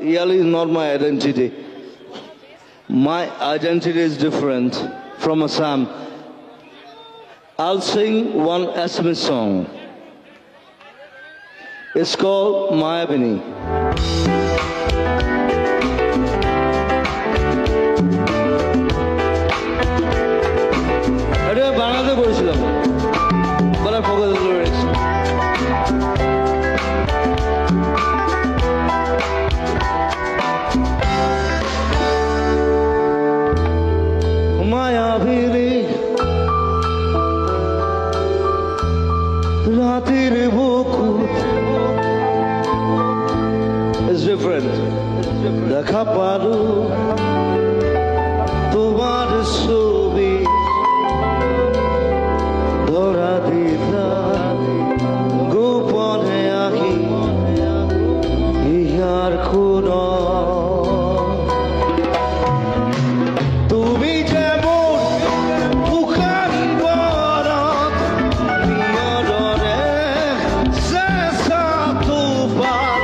Yali is not my identity. My identity is different from Assam. I'll sing one Assamese song. It's called Mayabini. এটা বাংলাতে করেছিলাম, but I forgot the lyrics. মায়াবিনী রাতের বুকুত is different. দেখা পারো তোমার ছবি ধরা দিতা গোপনে আঁকি ইহার খুন তুমি যেমন মুখান বরত নিয়রে শেষা তুফান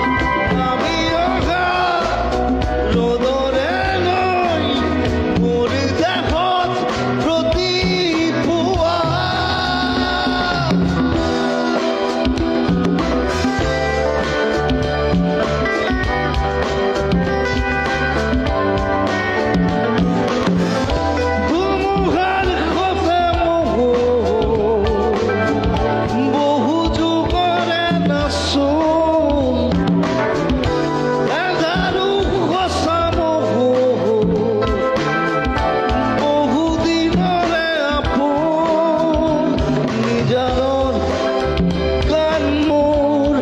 আমি অগা রোদরে নই মোর দেহত প্রতি পুয়া ধুমুহার কথা মহো বহু যুগরে নাচোন এধারু সঁচা মহো বহু দিনরে আপোন নিজানৰ গান মোৰ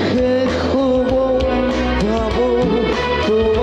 শেষ হ'ব ভাবো তোমাৰ